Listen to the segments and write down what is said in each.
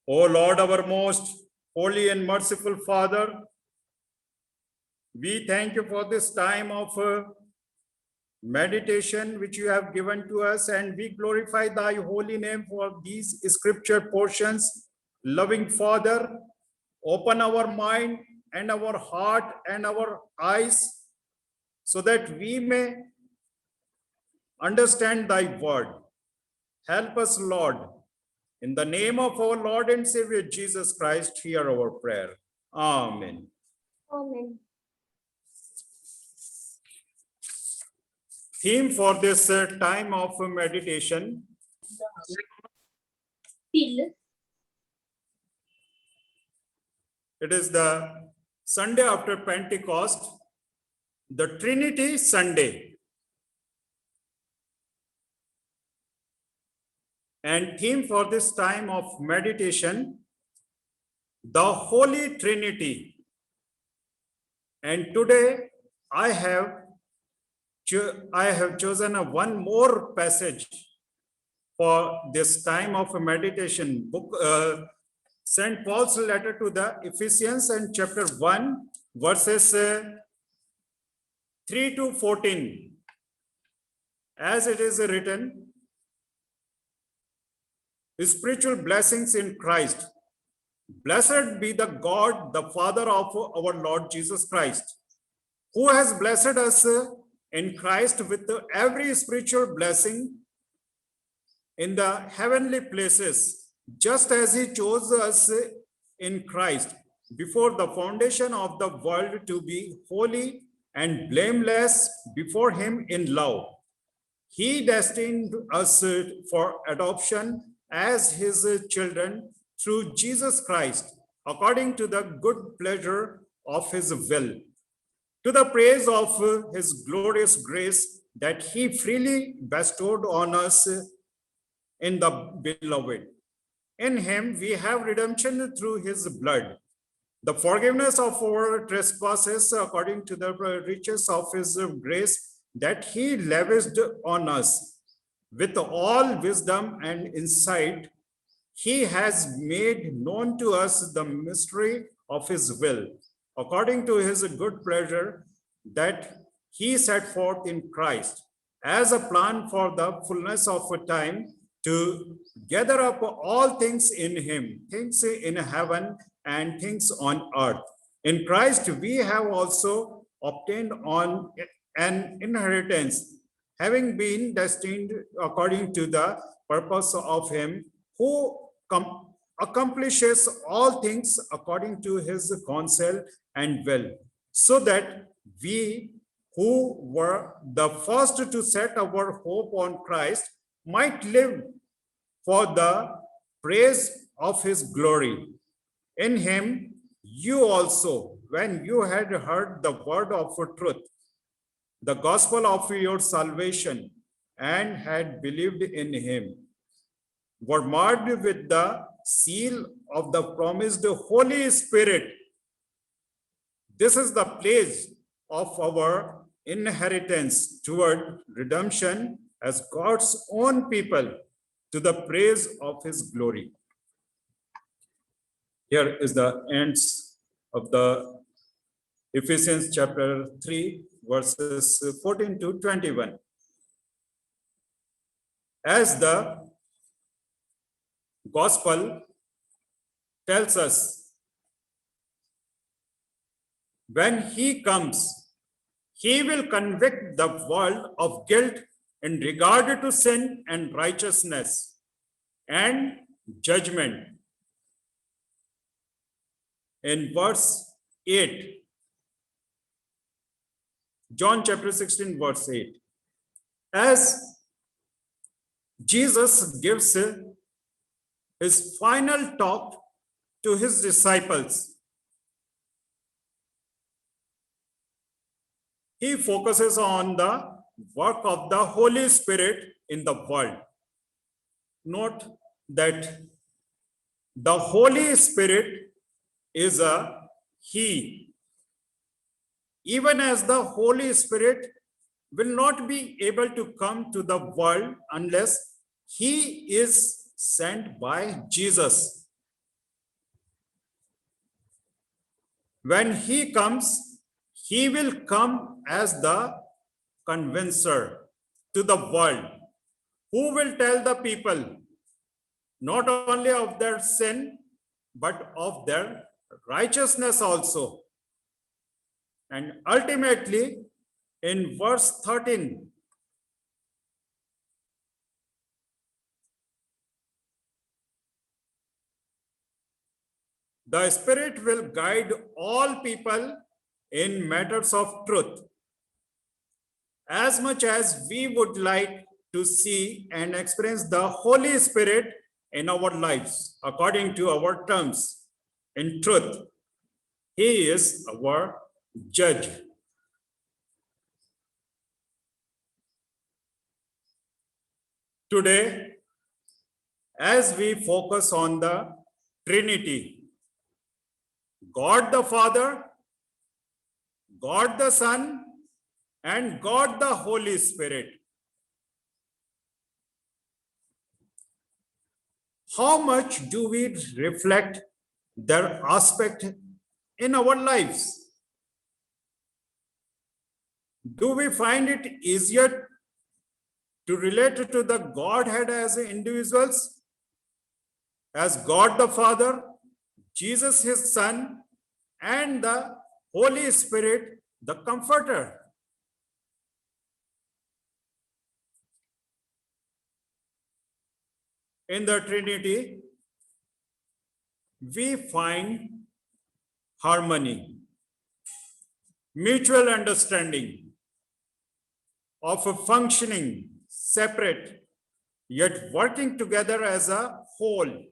O Lord, our most holy and merciful Father, we thank you for this time of meditation which you have given to us, and we glorify thy holy name for these scripture portions. Loving Father, open our mind and our heart and our eyes so that we may understand thy word. Help us, Lord. In the name of our Lord and Savior Jesus Christ, hear our prayer. Amen. Amen. Theme for this time of meditation: Till it is the Sunday after Pentecost, the Trinity Sunday. And theme for this time of meditation, the Holy Trinity. And today I have chosen one more passage for this time of meditation. Book St. Paul's letter to the Ephesians, and chapter 1, verses 3 to 14. As it is written, spiritual blessings in Christ. Blessed be the God, the Father of our Lord Jesus Christ, who has blessed us in Christ with every spiritual blessing in the heavenly places, just as he chose us in Christ before the foundation of the world to be holy and blameless before him in love. He destined us for adoption as his children through Jesus Christ, according to the good pleasure of his will, to the praise of his glorious grace that he freely bestowed on us in the beloved. In him we have redemption through his blood, the forgiveness of our trespasses according to the riches of his grace that he lavished on us. With all wisdom and insight, he has made known to us the mystery of his will, according to his good pleasure that he set forth in Christ, as a plan for the fullness of time, to gather up all things in him, things in heaven and things on earth. In Christ we have also obtained on an inheritance, having been destined according to the purpose of him who accomplishes all things according to his counsel and will, so that we who were the first to set our hope on Christ might live for the praise of his glory. In him you also, when you had heard the word of truth, the gospel of your salvation, and had believed in him, were marked with the seal of the promised Holy Spirit. This is the place of our inheritance toward redemption as God's own people, to the praise of his glory. Here is the ends of the Ephesians chapter 3, verses 14 to 21. As the gospel tells us, when he comes, he will convict the world of guilt in regard to sin and righteousness and judgment. In verse 8, John chapter 16, verse 8, as Jesus gives his final talk to his disciples, he focuses on the work of the Holy Spirit in the world. Note that the Holy Spirit is a he. Even as the Holy Spirit will not be able to come to the world unless he is sent by Jesus. When he comes, he will come as the convincer to the world, who will tell the people not only of their sin, but of their righteousness also. And ultimately, in verse 13, the Spirit will guide all people in matters of truth. As much as we would like to see and experience the Holy Spirit in our lives, according to our terms, in truth, He is our judge. Today, as we focus on the Trinity, God the Father, God the Son, and God the Holy Spirit, how much do we reflect their aspect in our lives? Do we find it easier to relate to the Godhead as individuals, as God the Father, Jesus his Son, and the Holy Spirit, the Comforter? In the Trinity, we find harmony, mutual understanding of a functioning, separate, yet working together as a whole.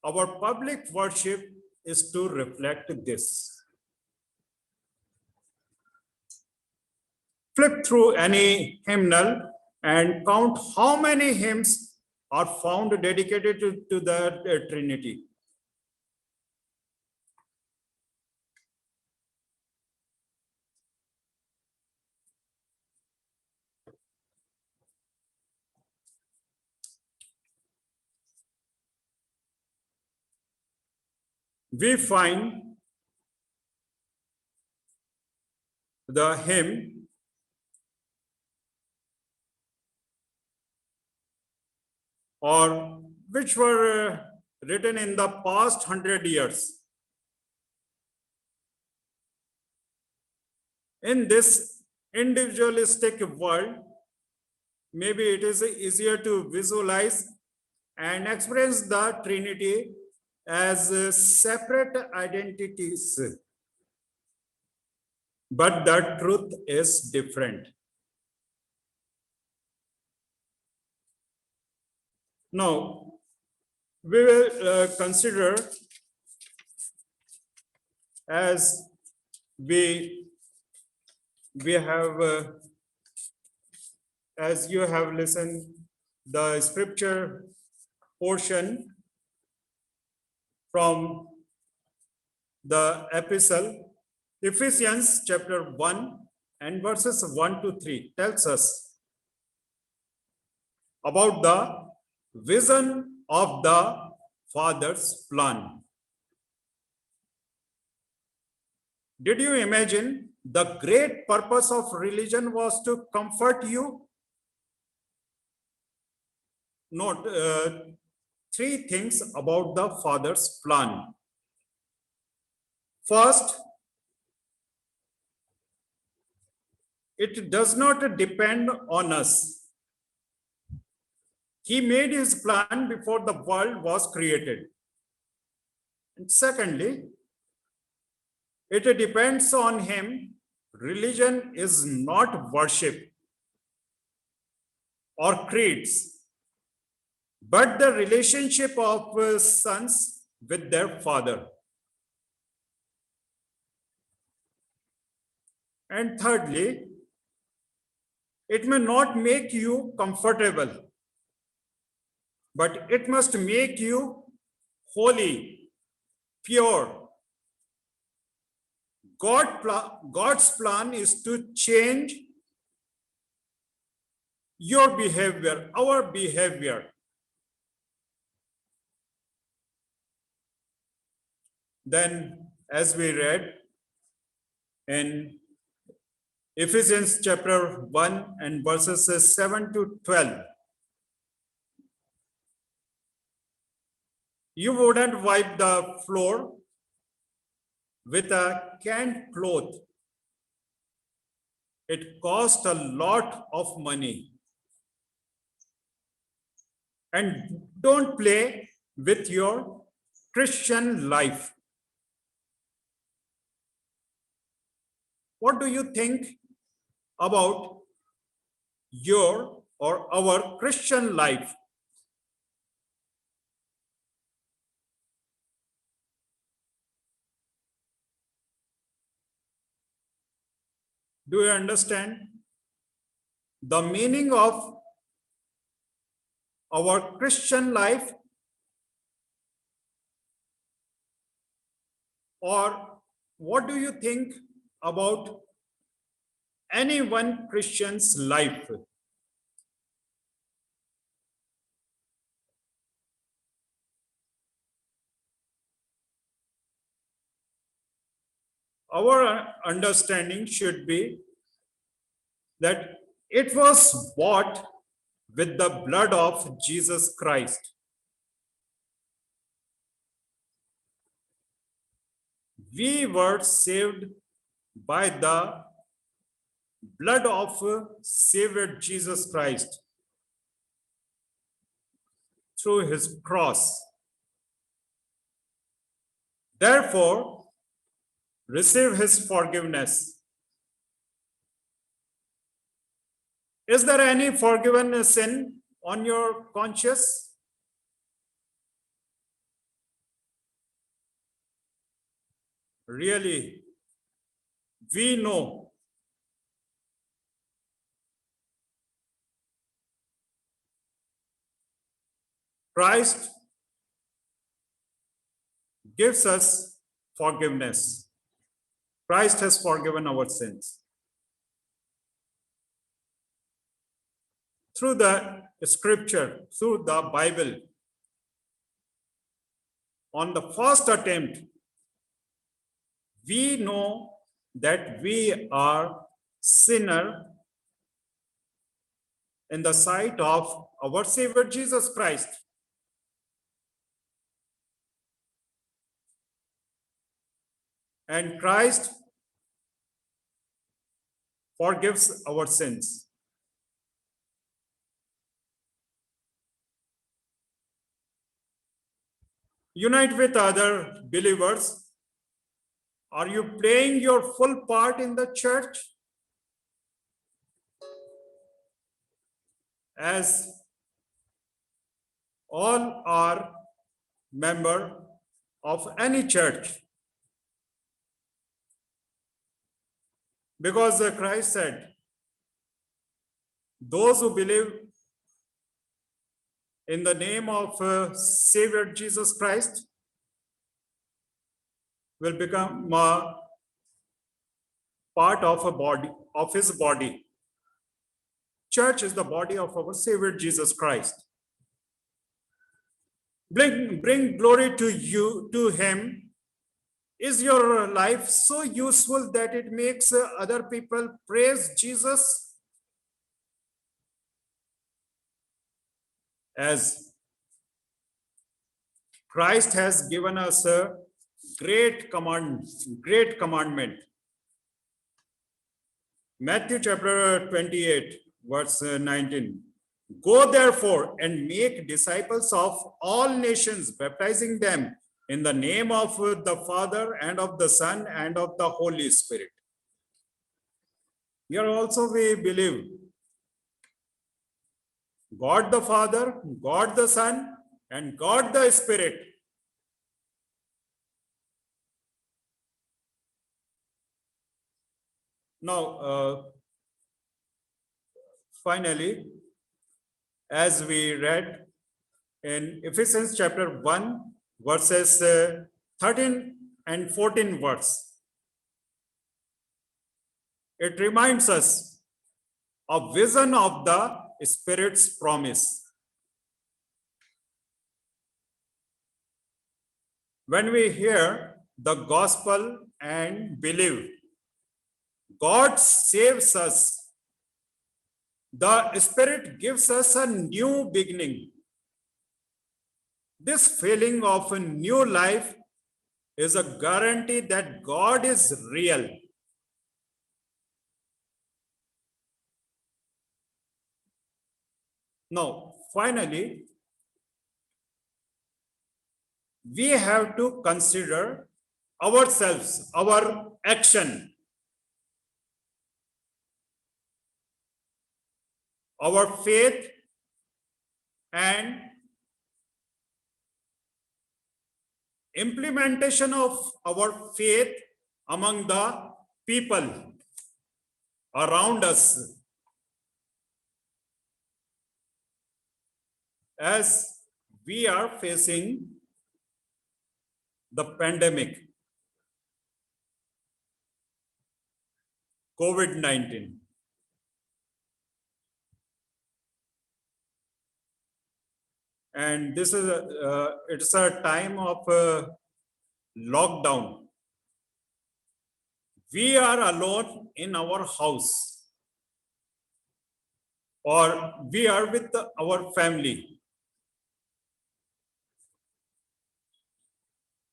Our public worship is to reflect this. Flip through any hymnal and count how many hymns are found dedicated to the Trinity. We find the hymn or which were written in the past 100 years. In this individualistic world, maybe it is easier to visualize and experience the Trinity as separate identities. But the truth is different. Now, we will consider, as we have, as you have listened, the scripture portion from the epistle, Ephesians chapter 1 and verses 1 to 3 tells us about the vision of the Father's plan. Did you imagine the great purpose of religion was to comfort you? Note three things about the Father's plan. First, it does not depend on us. He made his plan before the world was created. And secondly, it depends on him. Religion is not worship or creeds, but the relationship of sons with their father. And thirdly, it may not make you comfortable, but it must make you holy, pure. God's plan is to change your behavior, our behavior. Then as we read in Ephesians chapter 1 and verses 7 to 12. You wouldn't wipe the floor with a canned cloth. It cost a lot of money. And don't play with your Christian life. What do you think about your or our Christian life? Do you understand the meaning of our Christian life? Or what do you think about any one Christian's life? Our understanding should be that it was bought with the blood of Jesus Christ. We were saved by the blood of Savior Jesus Christ through his cross. Therefore, receive his forgiveness. Is there any forgiven sin on your conscience? Really, we know Christ gives us forgiveness. Christ has forgiven our sins. Through the scripture, through the Bible, on the first attempt, we know that we are sinner in the sight of our Savior Jesus Christ. And Christ forgives our sins. Unite with other believers. Are you playing your full part in the church? As all are member of any church. Because Christ said, those who believe in the name of Savior Jesus Christ will become part of a body, of his body. Church is the body of our Savior Jesus Christ. Bring glory to you, to him. Is your life so useful that it makes other people praise Jesus? As Christ has given us a great commandment. Matthew chapter 28, verse 19. Go therefore and make disciples of all nations, baptizing them in the name of the Father and of the Son and of the Holy Spirit. Here also we believe God the Father, God the Son, and God the Spirit. Now, finally, as we read in Ephesians chapter 1, verses 13 and 14 verse, it reminds us of vision of the Spirit's promise. When we hear the gospel and believe. God saves us. The Spirit gives us a new beginning. This feeling of a new life is a guarantee that God is real. Now, finally, we have to consider ourselves, our action, our faith, and implementation of our faith among the people around us. As we are facing the pandemic, COVID-19. And this is it's a time of lockdown. We are alone in our house, or we are with our family.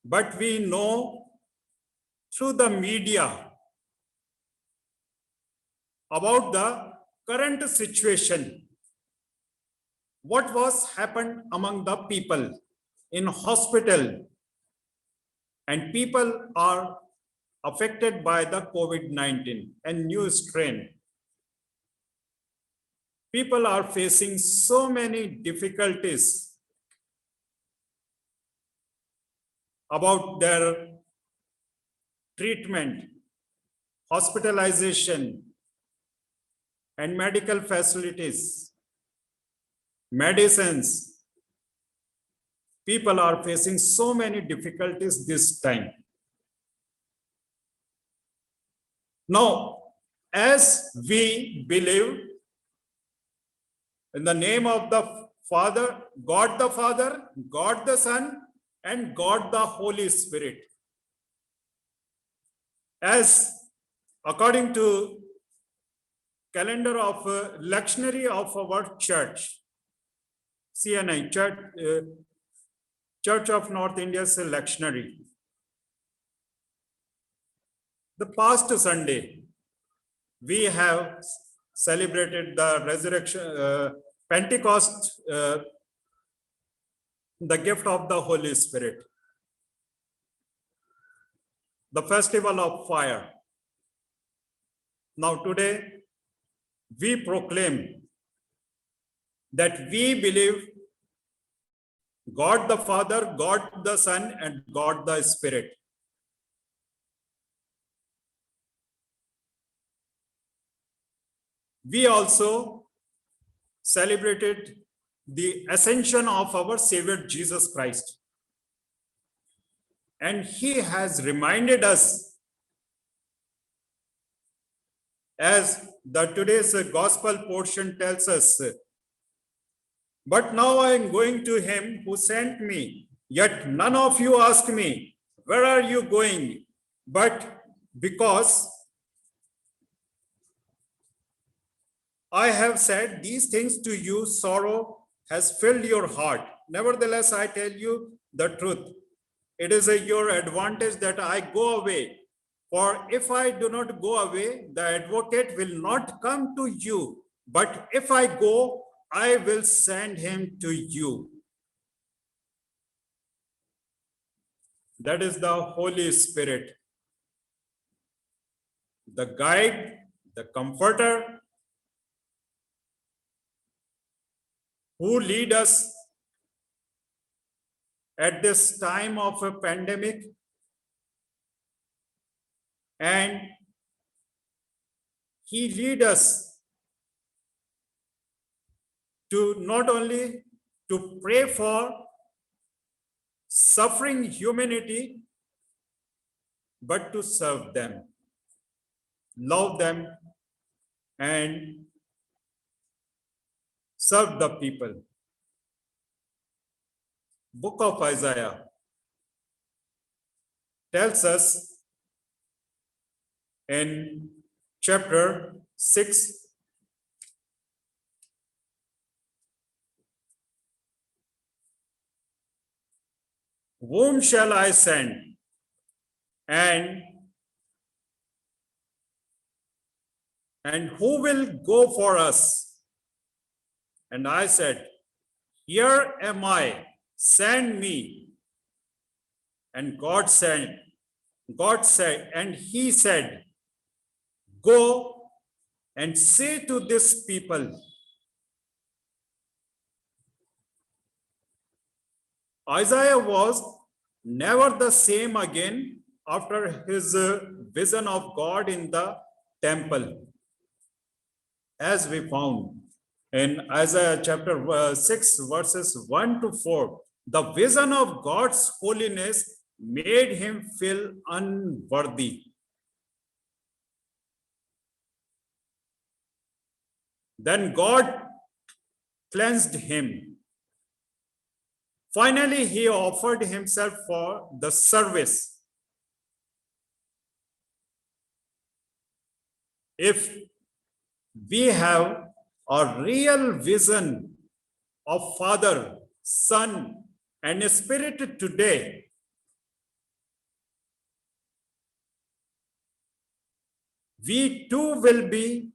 But we know through the media about the current situation, what was happened among the people in hospital, and people are affected by the COVID-19 and new strain. People are facing so many difficulties about their treatment, hospitalization, and medical facilities, medicines. People are facing so many difficulties this time. Now, as we believe in the name of the Father, God the Son, and God the Holy Spirit, as according to calendar of lectionary of our church, CNI, Church of North India's lectionary. The past Sunday, we have celebrated the resurrection, Pentecost, the gift of the Holy Spirit, the festival of fire. Now today, we proclaim that we believe God the Father, God the Son, and God the Spirit. We also celebrated the ascension of our Savior Jesus Christ. And he has reminded us, as the today's gospel portion tells us, but now I am going to him who sent me, yet none of you ask me, where are you going? But because I have said these things to you, sorrow has filled your heart. Nevertheless, I tell you the truth. It is your advantage that I go away. For if I do not go away, the advocate will not come to you. But if I go, I will send him to you. That is the Holy Spirit, the guide, the comforter, who lead us at this time of a pandemic, and he lead us to not only to pray for suffering humanity, but to serve them, love them, and serve the people. Book of Isaiah, tells us in chapter 6, whom shall I send? And who will go for us? And I said, here am I, send me. And God said, and he said, go and say to this people, Isaiah was never the same again after his vision of God in the temple, as we found in Isaiah chapter 6, verses 1 to 4. The vision of God's holiness made him feel unworthy. Then God cleansed him. Finally, he offered himself for the service. If we have a real vision of Father, Son, and Spirit today, we too will be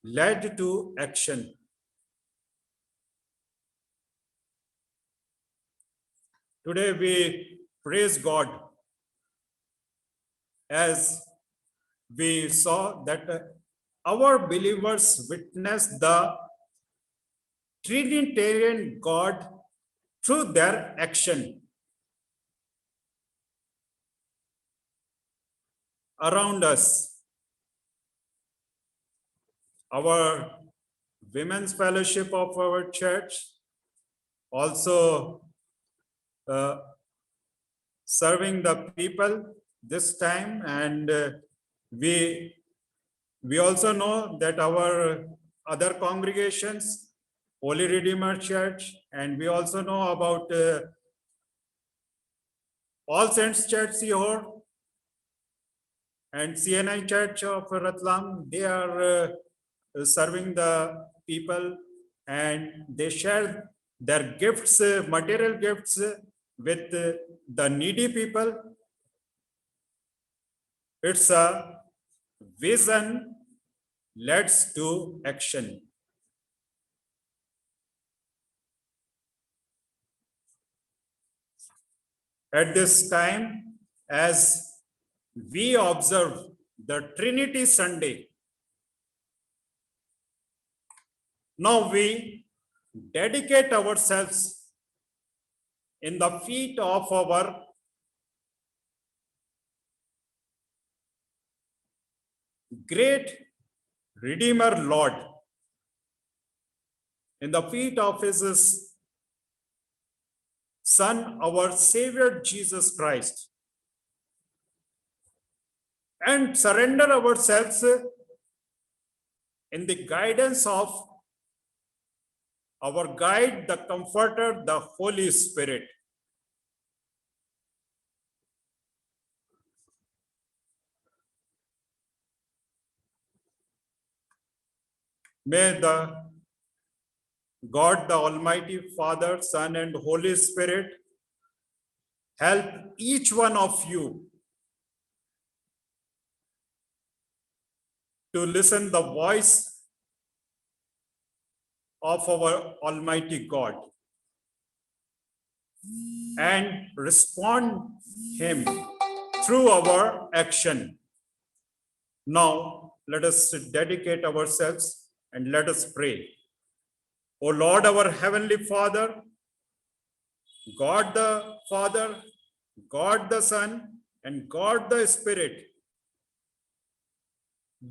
led to action. Today we praise God as we saw that our believers witness the Trinitarian God through their action around us. Our women's fellowship of our church also serving the people this time, and we also know that our other congregations, Holy Redeemer Church, and we also know about All Saints Church Sihor and CNI Church of Ratlam. They are serving the people, and they share their gifts, material gifts, with the needy people. It's a vision leads to action. At this time, as we observe the Trinity Sunday, now we dedicate ourselves in the feet of our great Redeemer Lord, in the feet of his Son, our Savior Jesus Christ, and surrender ourselves in the guidance of our guide, the Comforter, the Holy Spirit. May the God, the Almighty Father, Son, and Holy Spirit help each one of you to listen the voice of our Almighty God and respond him through our action. Now, let us dedicate ourselves and let us pray. O Lord, our Heavenly Father, God the Father, God the Son, and God the Spirit,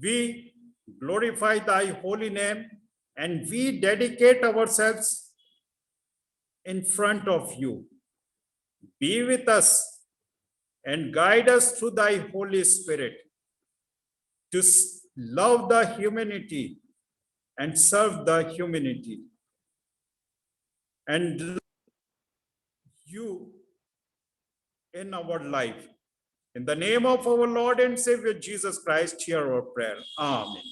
we glorify thy holy name and we dedicate ourselves in front of you. Be with us and guide us through thy Holy Spirit to love the humanity and serve the humanity, and you in our life. In the name of our Lord and Savior Jesus Christ, hear our prayer. Amen.